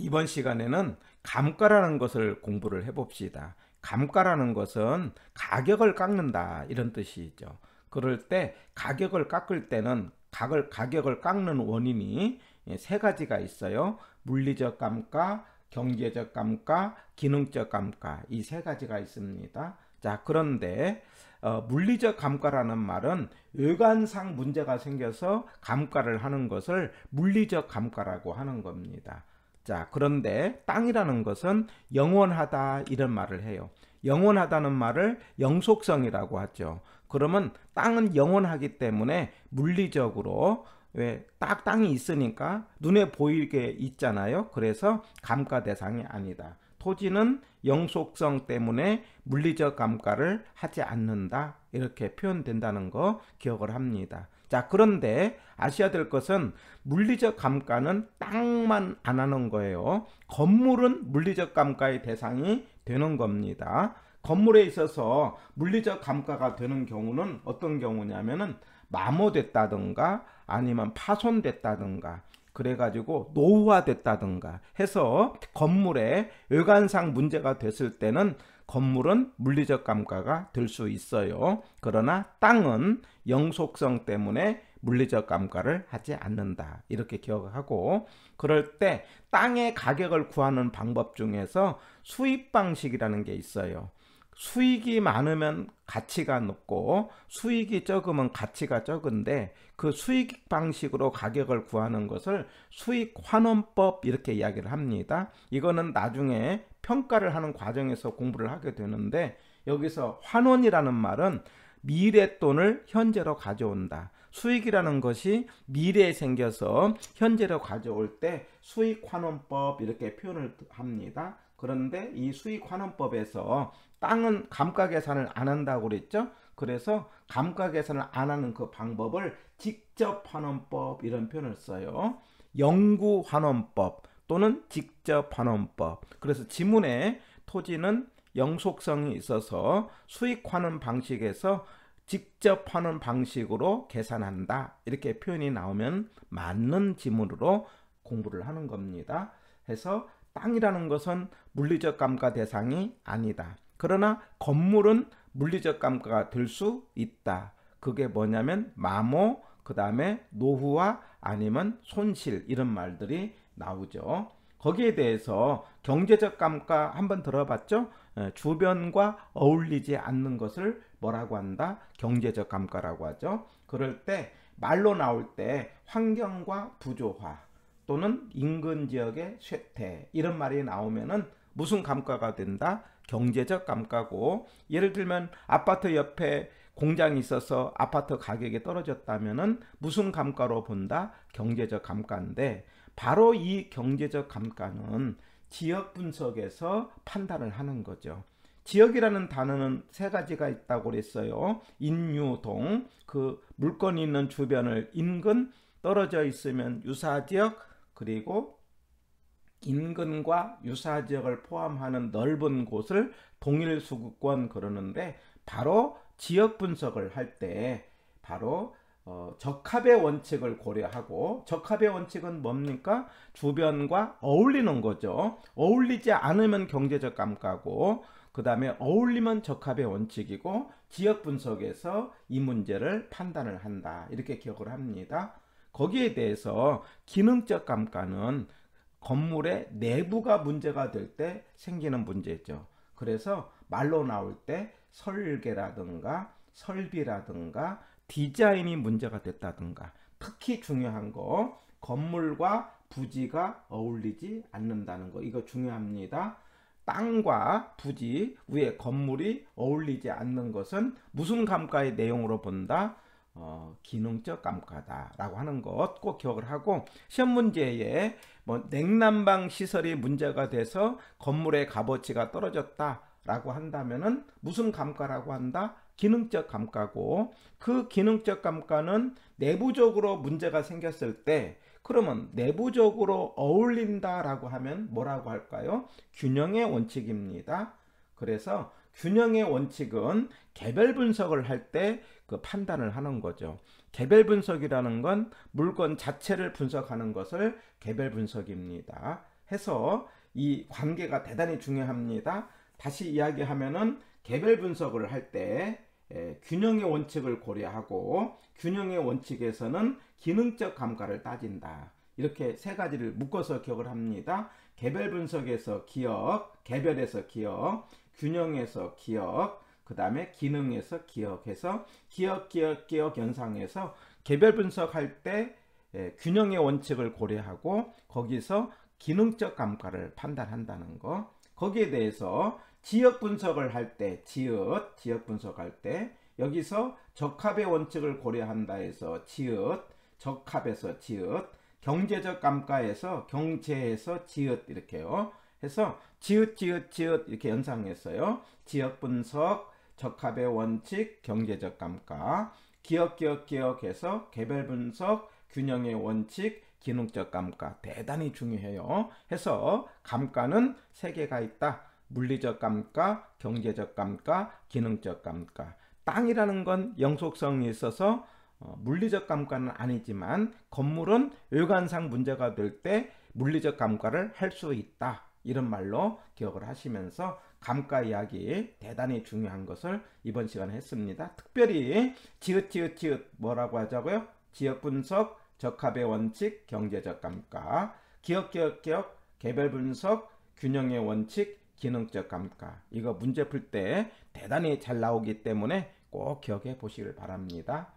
이번 시간에는 감가라는 것을 공부를 해봅시다. 감가라는 것은 가격을 깎는다 이런 뜻이죠. 그럴 때 가격을 깎을 때는 가격을 깎는 원인이 세 가지가 있어요. 물리적 감가, 경제적 감가, 기능적 감가, 이 세 가지가 있습니다. 자, 그런데 물리적 감가라는 말은 외관상 문제가 생겨서 감가를 하는 것을 물리적 감가라고 하는 겁니다. 자, 그런데 땅이라는 것은 영원하다 이런 말을 해요. 영원하다는 말을 영속성이라고 하죠. 그러면 땅은 영원하기 때문에 물리적으로 왜 땅이 있으니까 눈에 보이게 있잖아요. 그래서 감가 대상이 아니다. 토지는 영속성 때문에 물리적 감가를 하지 않는다. 이렇게 표현된다는 거 기억을 합니다. 자, 그런데 아셔야 될 것은 물리적 감가는 땅만 안 하는 거예요. 건물은 물리적 감가의 대상이 되는 겁니다. 건물에 있어서 물리적 감가가 되는 경우는 어떤 경우냐면은 마모됐다든가 아니면 파손됐다든가 그래가지고 노후화됐다든가 해서 건물에 외관상 문제가 됐을 때는 건물은 물리적 감가가 될 수 있어요. 그러나 땅은 영속성 때문에 물리적 감가를 하지 않는다. 이렇게 기억하고, 그럴 때 땅의 가격을 구하는 방법 중에서 수입 방식이라는 게 있어요. 수익이 많으면 가치가 높고 수익이 적으면 가치가 적은데 그 수익 방식으로 가격을 구하는 것을 수익 환원법 이렇게 이야기를 합니다. 이거는 나중에 평가를 하는 과정에서 공부를 하게 되는데, 여기서 환원이라는 말은 미래 돈을 현재로 가져온다. 수익이라는 것이 미래에 생겨서 현재로 가져올 때 수익 환원법 이렇게 표현을 합니다. 그런데 이 수익 환원법에서 땅은 감가 계산을 안 한다고 그랬죠. 그래서 감가 계산을 안 하는 그 방법을 직접 환원법 이런 표현을 써요. 영구 환원법 또는 직접 환원법. 그래서 지문에 토지는 영속성이 있어서 수익 환원 방식에서 직접 환원 방식으로 계산한다. 이렇게 표현이 나오면 맞는 지문으로 공부를 하는 겁니다. 해서 땅이라는 것은 물리적 감가 대상이 아니다. 그러나 건물은 물리적 감가가 될 수 있다. 그게 뭐냐면 마모, 그 다음에 노후화 아니면 손실 이런 말들이 나오죠. 거기에 대해서 경제적 감가 한번 들어봤죠? 주변과 어울리지 않는 것을 뭐라고 한다? 경제적 감가라고 하죠. 그럴 때 말로 나올 때 환경과 부조화 또는 인근 지역의 쇠퇴 이런 말이 나오면은 무슨 감가가 된다? 경제적 감가고, 예를 들면 아파트 옆에 공장이 있어서 아파트 가격이 떨어졌다면은 무슨 감가로 본다? 경제적 감가인데, 바로 이 경제적 감가는 지역 분석에서 판단을 하는 거죠. 지역이라는 단어는 세 가지가 있다고 그랬어요. 인유동, 그 물건이 있는 주변을 인근, 떨어져 있으면 유사지역, 그리고 인근과 유사지역을 포함하는 넓은 곳을 동일수급권 그러는데, 바로 지역 분석을 할 때 바로 적합의 원칙을 고려하고, 적합의 원칙은 뭡니까? 주변과 어울리는 거죠. 어울리지 않으면 경제적 감가고, 그 다음에 어울리면 적합의 원칙이고, 지역 분석에서 이 문제를 판단을 한다. 이렇게 기억을 합니다. 거기에 대해서 기능적 감가는 건물의 내부가 문제가 될 때 생기는 문제죠. 그래서 말로 나올 때 설계라든가 설비라든가 디자인이 문제가 됐다든가, 특히 중요한 거 건물과 부지가 어울리지 않는다는 거, 이거 중요합니다. 땅과 부지 위에 건물이 어울리지 않는 것은 무슨 감가의 내용으로 본다? 기능적 감가다라고 하는 것 꼭 기억을 하고, 시험 문제에 뭐 냉난방 시설이 문제가 돼서 건물의 값어치가 떨어졌다라고 한다면은 무슨 감가라고 한다? 기능적 감가고, 그 기능적 감가는 내부적으로 문제가 생겼을 때, 그러면 내부적으로 어울린다라고 하면 뭐라고 할까요? 균형의 원칙입니다. 그래서 균형의 원칙은 개별 분석을 할 때 그 판단을 하는 거죠. 개별 분석이라는 건 물건 자체를 분석하는 것을 개별 분석입니다. 해서 이 관계가 대단히 중요합니다. 다시 이야기하면은 개별 분석을 할 때 균형의 원칙을 고려하고 균형의 원칙에서는 기능적 감가를 따진다. 이렇게 세 가지를 묶어서 기억을 합니다. 개별 분석에서 기억, 개별에서 기억, 균형에서 기억, 그 다음에 기능에서 기억해서 기억 연상에서 개별 분석할 때 균형의 원칙을 고려하고 거기서 기능적 감가를 판단한다는 거. 거기에 대해서 지역 분석을 할 때 지역 분석할 때 여기서 적합의 원칙을 고려한다 해서 적합에서 경제적 감가에서 경제에서 지읒 해서 지읒 이렇게 연상했어요. 지역 분석, 적합의 원칙, 경제적 감가, 기억해서 개별 분석, 균형의 원칙, 기능적 감가 대단히 중요해요. 해서 감가는 세 개가 있다. 물리적 감가, 경제적 감가, 기능적 감가. 땅이라는 건 영속성이 있어서 물리적 감가는 아니지만 건물은 외관상 문제가 될 때 물리적 감가를 할 수 있다. 이런 말로 기억을 하시면서 감가 이야기 대단히 중요한 것을 이번 시간에 했습니다. 특별히 지읒 뭐라고 하자고요? 지역 분석, 적합의 원칙, 경제적 감가, 기억, 개별 분석, 균형의 원칙, 기능적 감가. 이거 문제 풀 때 대단히 잘 나오기 때문에 꼭 기억해 보시길 바랍니다.